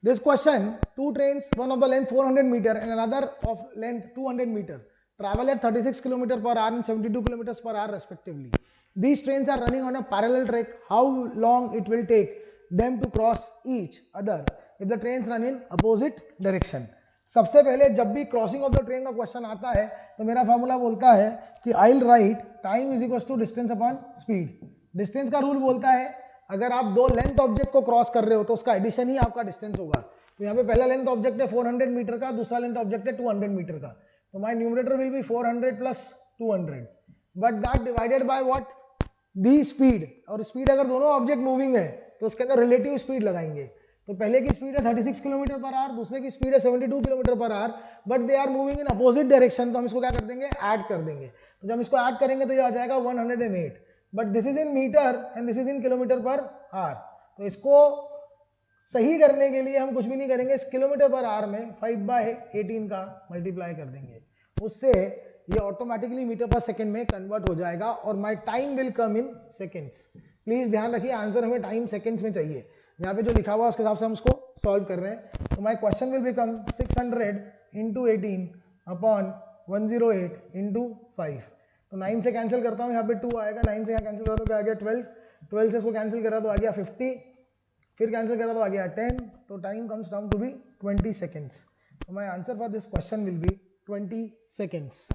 This question, two trains, one of the length 400 meter and another of length 200 meter, travel at 36 km per hour and 72 km per hour respectively. These trains are running on a parallel track. How long it will take them to cross each other if the trains run in opposite direction? सबसे पहले जब भी crossing of the train का question आता है तो मेरा formula बोलता है कि I will write time is equal to distance upon speed. Distance का रूल बोलता है अगर आप दो लेंथ ऑब्जेक्ट को क्रॉस कर रहे हो तो उसका एडिशन ही आपका डिस्टेंस होगा. तो यहाँ पे पहला लेंथ ऑब्जेक्ट है 400 मीटर का, दूसरा लेंथ ऑब्जेक्ट है 200 मीटर का. तो my numerator will be 400 plus 200 but that divided by what, the speed. और स्पीड अगर दोनों ऑब्जेक्ट मूविंग है तो उसके अंदर रिलेटिव स्पीड लगाएंगे. तो पहले की स्पीड है 36 किलोमीटर पर आवर, दूसरे की स्पीड है 72 kilometre per hour, but they are moving in opposite direction. तो हम इसको क्या कर देंगे, ऐड कर देंगे. तो जब इसको ऐड करेंगे तो ये आ जाएगा 108. But this is in metre and this is in kilometre per hour. तो इसको सही करने के लिए हम कुछ भी नहीं करेंगे, इस किलोमीटर पर आवर में 5/18 का मल्टीप्लाई कर देंगे. उससे ये ऑटोमेटिकली मीटर पर सेकंड में कन्वर्ट हो जाएगा और my time will come in seconds. Please ध्यान रखिए, आंसर हमें टाइम सेकंड्स में चाहिए. यहाँ पे जो लिखा हुआ है उसके हिसाब से हम उसको सॉल्व कर रहे हैं. तो my question will become 600 into 18 upon 108 into 5. तो 9 से कैंसिल करता हूँ, यहाँ पे 2 आएगा, 9 से यहाँ कैंसिल करा तो क्या आ गया 12, 12 से इसको कैंसिल करा तो आ गया 50, फिर कैंसिल करा तो आ गया 10. तो time comes down to be 20 seconds. तो my answer for this question will be 20 seconds.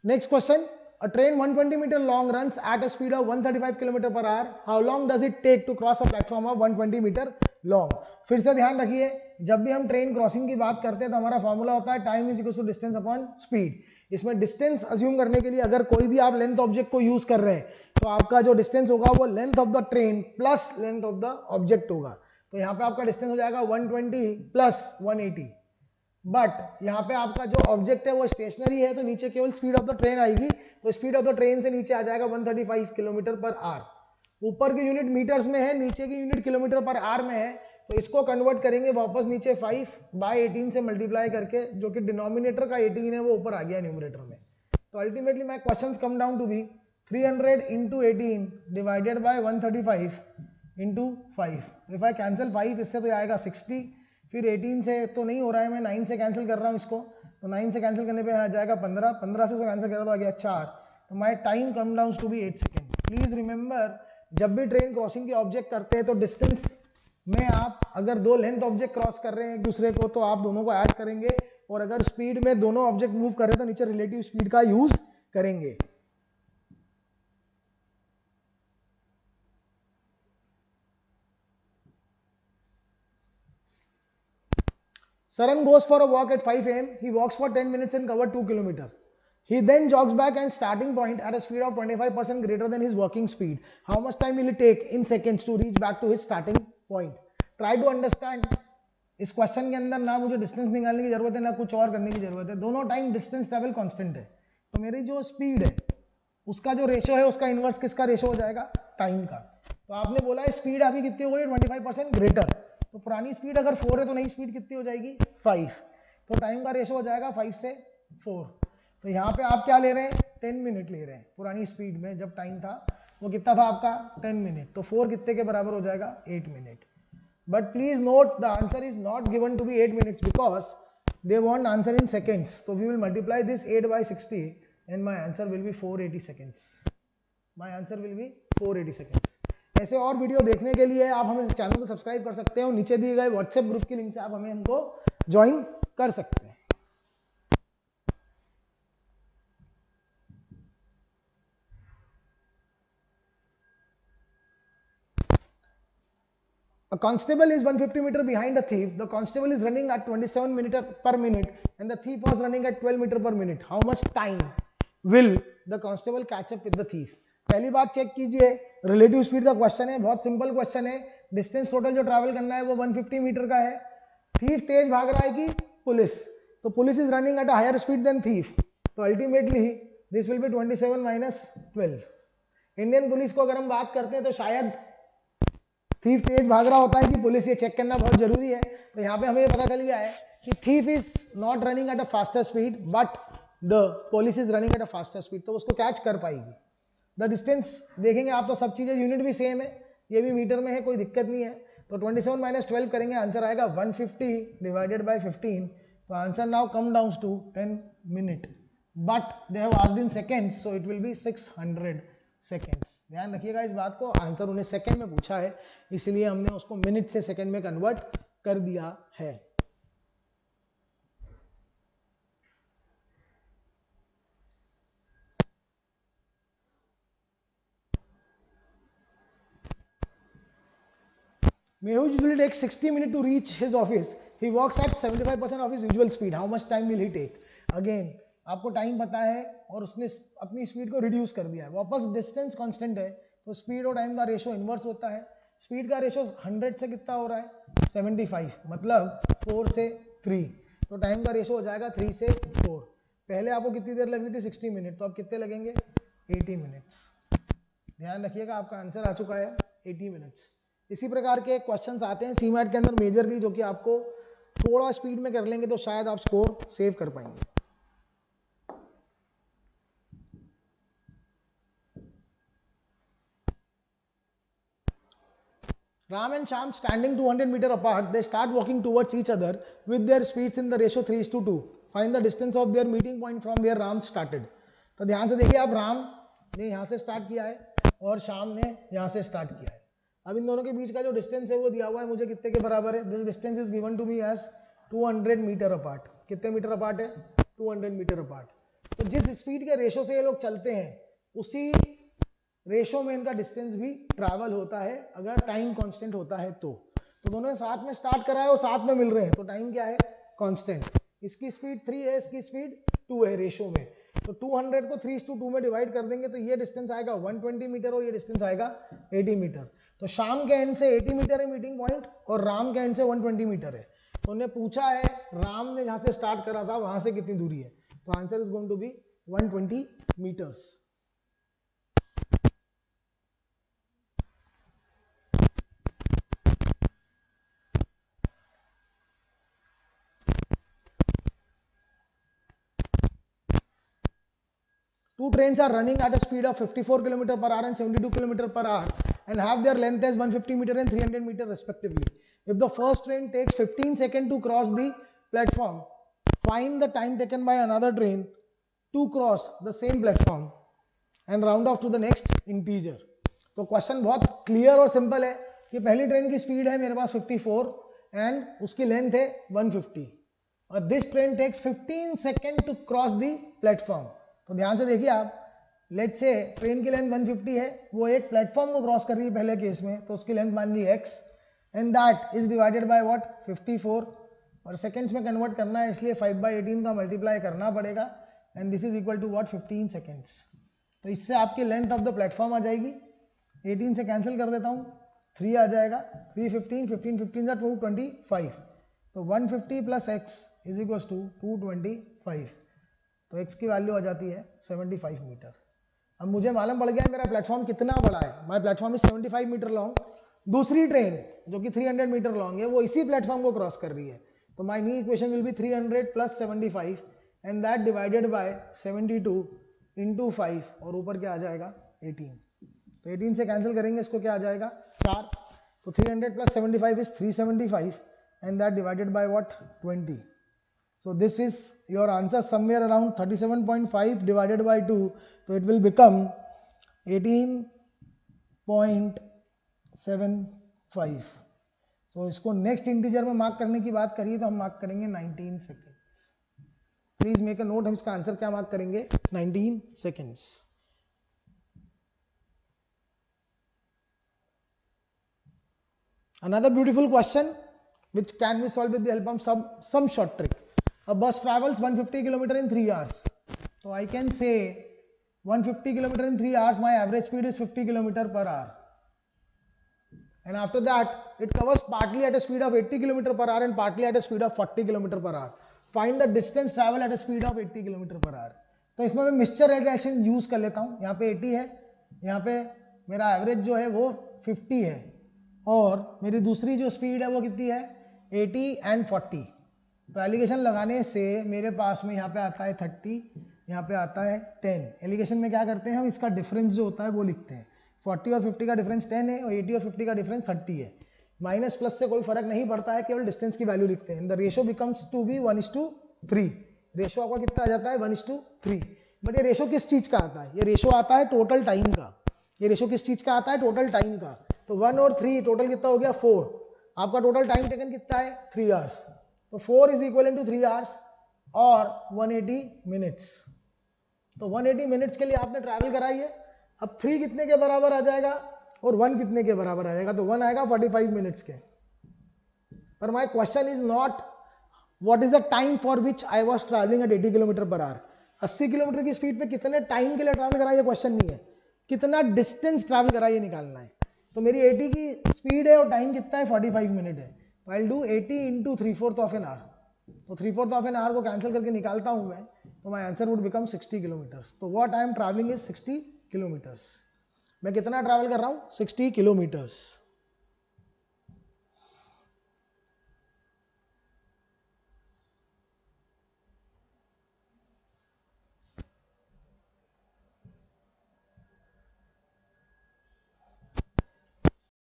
Next question, a train 120 meter long runs at a speed of 135 km per hour. How long does it take to cross a platform of 120 meter long? फिर से ध्यान रखिए, जब भी हम train crossing की बात करते हैं तो हमारा फॉर्मूला होता है time is equal to distance upon speed. इसमें डिस्टेंस अज्यूम करने के लिए अगर कोई भी आप लेंथ ऑब्जेक्ट को यूज कर रहे हैं तो आपका जो डिस्टेंस होगा वो length of the train plus length of the object होगा. तो यहाँ पे आपका डिस्टेंस हो जाएगा 120 प्लस 180. बट यहाँ पे आपका जो ऑब्जेक्ट है वो स्टेशनरी है तो नीचे केवल स्पीड ऑफ द ट्रेन आएगी. तो स्पीड ऑफ द ट्रेन से नीचे आ जाएगा 135 किलोमीटर पर आवर. ऊपर की यूनिट मीटर्स में है, नीचे की यूनिट किलोमीटर पर आवर में है. तो इसको कन्वर्ट करेंगे वापस नीचे 5/18 से मल्टीप्लाई करके, जो कि डिनोमिनेटर का 18 है वो ऊपर आ गया न्यूमरेटर में. तो ultimately my questions come down to be 300 into 18 divided by 135 into 5. If I cancel 5 इससे तो आएगा 60, फिर 18 से तो नहीं हो रहा है, मैं 9 से कैंसिल कर रहा हूँ इसको. तो 9 से कैंसिल करने पे आ जाएगा 15, 15 से कैंसिल कर रहा तो आ गया 4. तो my time come down to be 8 second. Please remember, जब भी ट्रेन क्रॉसिंग की ऑब्जेक्ट करते हैं तो डिस्टेंस में आप अगर दो लेंथ ऑब्जेक्ट क्रॉस कर रहे हैं एक दूसरे को तो आप दोनों को ऐड करेंगे, और अगर स्पीड में दोनों ऑब्जेक्ट मूव कर रहे हैं तो नीचे रिलेटिव स्पीड का यूज करेंगे. Saran goes for a walk at 5 a.m. He walks for 10 minutes and covers 2 km. He then jogs back and starting point at a speed of 25% greater than his walking speed. How much time will it take in seconds to reach back to his starting point? Try to understand. इस question के अंदर ना मुझे distance निकालने की जरूरत है ना कुछ और करने की जरूरत है, दोनों टाइम डिस्टेंस ट्रेवल कांस्टेंट है. तो मेरी जो स्पीड है उसका जो रेशो है उसका इनवर्स किसका रेशो हो जाएगा, टाइम का. तो आपने बोला है स्पीड आपकी कितनी हो गई 25% ग्रेटर. तो पुरानी स्पीड अगर 4 है तो नई स्पीड कितनी हो जाएगी 5. तो टाइम का रेशो हो जाएगा 5 से 4. तो यहाँ पे आप क्या ले रहे हैं 10 मिनट ले रहे हैं. पुरानी स्पीड में जब टाइम था वो कितना था आपका 10 मिनट. तो 4 कितने के बराबर हो जाएगा 8 minute. But please note the answer is not given to be 8 minutes because they want answer in seconds. तो we will multiply this 8/60 and my answer will be 480 seconds. My answer will be 480 seconds. ऐसे और video देखने के लिए आप हमें channel को subscribe कर सकते हैं और नीचे दिए गए व्हाट्सएप ग्रुप की लिंक से आप हमें हमको ज्वाइन कर सकते हैं. A constable is 150 meter behind a thief. The constable is running at 27 meter per minute and the thief was running at 12 meter per minute. How much time will the constable catch up with the thief? पहली बात check कीजिए, relative speed का question है, बहुत simple question है. Distance total जो travel करना है वो 150 मीटर का है. थीफ तेज भाग रहा है कि पुलिस, तो police is running at a higher speed then thief. तो ultimately this will be 27 minus 12. Indian police को अगर हम बात करते हैं तो शायद थीफ तेज भाग रहा होता है कि पुलिस, ये चेक करना बहुत जरूरी है. तो यहाँ पे हमें पता चल गया है कि thief is not running at a faster speed but the police is running at a faster speed, तो उसको कैच कर पाएगी। द डिस्टेंस देखेंगे आप तो सब चीजें यूनिट भी सेम है, ये भी मीटर में है, कोई दिक्कत नहीं है। तो 27 माइनस 12 करेंगे, आंसर आएगा 150 डिवाइडेड बाय 15। तो answer now come down to 10 minute, but they have asked in seconds, so it will be 600 seconds. ध्यान रखिएगा इस बात को, आंसर उन्हें सेकंड में पूछा है, इसलिए हमने उसको मिनट से सेकंड में कन्वर्ट कर दिया है। Mehul usually takes 60 minutes to reach his office. He walks at 75% of his usual speed. How much time will he take? Again, आपको टाइम पता है और उसने अपनी स्पीड को रिड्यूस कर दिया है। वापस डिस्टेंस कांस्टेंट है, तो स्पीड और टाइम का रेशो इनवर्स होता है। स्पीड का रेशो 100 से कितना हो रहा है 75, मतलब 4 से 3, तो टाइम का रेशो हो जाएगा 3 से 4। पहले आपको कितनी देर लग रही थी 60 मिनट, तो अब कितने लगेंगे 80 मिनट्स। ध्यान रखिएगा आपका आंसर आ चुका है 80 मिनट्स। इसी प्रकार के क्वेश्चंस आते हैं सीमैट के अंदर मेजरली, जो कि आपको थोड़ा स्पीड में कर लेंगे तो शायद आप स्कोर सेव कर पाएंगे। Ram and Shyam standing 200 meter apart, they start walking towards each other with their speeds in the ratio 3:2. Find the distance of their meeting point from where Ram started. तो ध्यान से देखिए आप, राम ने यहाँ से स्टार्ट किया है और श्याम ने यहाँ से स्टार्ट किया है। अब इन दोनों के बीच का जो डिस्टेंस है वो दिया हुआ है मुझे कितने के बराबर है। This distance is given to me as 200 metre apart. कितने मीटर अपार्ट है 200 मीटर अपार्ट। तो जिस स्पीड के रेशो से ये लोग चलते हैं उसी रेशो में इनका डिस्टेंस भी ट्रैवल होता है अगर टाइम कांस्टेंट होता है तो दोनों ने साथ में स्टार्ट करा है और साथ में मिल रहे हैं, तो टाइम क्या है कांस्टेंट। इसकी स्पीड 3 है, इसकी स्पीड 2 है रेशो में, तो 200 को 3:2 में डिवाइड कर देंगे तो ये डिस्टेंस आएगा 120 मीटर और ये डिस्टेंस आएगा 80 मीटर। तो शाम के एंड से 80 मीटर है मीटिंग पॉइंट और राम के एंड से 120 मीटर है। तो उन्हें पूछा है राम ने जहां से स्टार्ट करा था वहां से कितनी दूरी है, तो answer is going to be 120 metres. Two trains are running at a speed of 54 km per hour and 72 km per hour and have their length as 150 meter and 300 meter respectively. If the first train takes 15 seconds to cross the platform, find the time taken by another train to cross the same platform and round off to the next integer. तो question बहुत clear और simple है कि पहली train की speed है मेरे पास 54 and उसकी लेंथ है 150 और this train takes 15 second to cross the platform. तो ध्यान से देखिए आप, लेट्स से ट्रेन की लेंथ 150 है, वो एक प्लेटफॉर्म को क्रॉस कर रही है पहले केस में, तो उसकी लेंथ मान ली x and that is divided by what 54 और सेकंड्स में कन्वर्ट करना है इसलिए 5/18 का मल्टीप्लाई करना पड़ेगा and this is equal to what 15 seconds. तो इससे आपकी लेंथ ऑफ द प्लेटफॉर्म आ जाएगी, 18 से कैंसिल कर देता हूँ 3 आ जाएगा, 3 15 15 15 जा 225, तो 150 plus x is equal to 225, तो x की वैल्यू आ जाती है 75 मीटर। अब मुझे मालूम पड़ गया मेरा प्लेटफॉर्म कितना बड़ा है, my platform is 75 metre long. दूसरी ट्रेन जो कि 300 मीटर लॉन्ग है वो इसी प्लेटफॉर्म को क्रॉस कर रही है, तो my new equation will be 300 plus 75 and that divided by 72 into 5 और ऊपर क्या आ जाएगा 18। तो 18 से कैंसिल करेंगे इसको क्या आ जाएगा 4, तो 300 plus 75 is 375 and that divided by what 20। So this is your answer somewhere around 37.5 divided by 2, so it will become 18.75. So इसको नेक्स्ट इंटीजर में मार्क करने की बात करिए तो हम मार्क करेंगे 19 seconds. Please make a note, हम इसका आंसर क्या मार्क करेंगे 19 seconds. Another beautiful question which can be solved with the help of some short trick. A bus travels 150 km in 3 hours. So I can say 150 km in 3 hours, my average speed is 50 km per hour. And after that, it covers partly at a speed of 80 km per hour and partly at a speed of 40 km per hour. Find the distance travel at a speed of 80 km per hour. तो इसमें मैं mixture relation use कर लेता हूँ। यहाँ पे 80 है, यहाँ पे मेरा एवरेज जो है वो 50 है और मेरी दूसरी जो स्पीड है वो कितनी है 80 एंड 40। तो एलिगेशन लगाने से मेरे पास में यहाँ पे आता है 30 यहाँ पे आता है 10। एलिगेशन में क्या करते हैं हम, इसका डिफरेंस जो होता है वो लिखते हैं। 40 और 50 का डिफरेंस 10 है और 80 और 50 का डिफरेंस 30 है। माइनस प्लस से कोई फर्क नहीं पड़ता है, केवल डिस्टेंस की वैल्यू लिखते हैं। The ratio becomes to be 1:3। Ratio आपका कितना आ जाता है 1:3। बट ये रेशो किस चीज का आता है, ये रेशो आता है टोटल टाइम का। ये रेशो किस चीज का आता है, टोटल टाइम का। तो 1 और 3 टोटल कितना हो गया 4। आपका टोटल टाइम टेकन कितना है 3 आवर्स। तो 4 इज इक्वल टू 3 आवर्स और 180 मिनट्स। तो 180 मिनट्स के लिए आपने ट्रैवल कराई है। अब 3 कितने के बराबर आ जाएगा और 1 कितने के बराबर आ जाएगा, तो 1 आएगा 45 मिनट्स के। पर my question is not what is the time for which I was travelling eight 80 kilometre per our. 80 kilometre की स्पीड पे कितने टाइम के लिए ट्रैवल करा, ये क्वेश्चन नहीं है, कितना डिस्टेंस ट्रैवल करा ये निकालना है। तो मेरी 80 की स्पीड है और टाइम कितना है 45 मिनट है। तो I will do 80 into 3/4 of an hour. तो 3/4 ऑफ एन आवर को कैंसिल करके निकालता हूं मैं, तो my answer would become 60 kilometres. तो what I am travelling is 60 kilometres. मैं कितना ट्रैवल कर रहा हूं 60 किलोमीटर्स।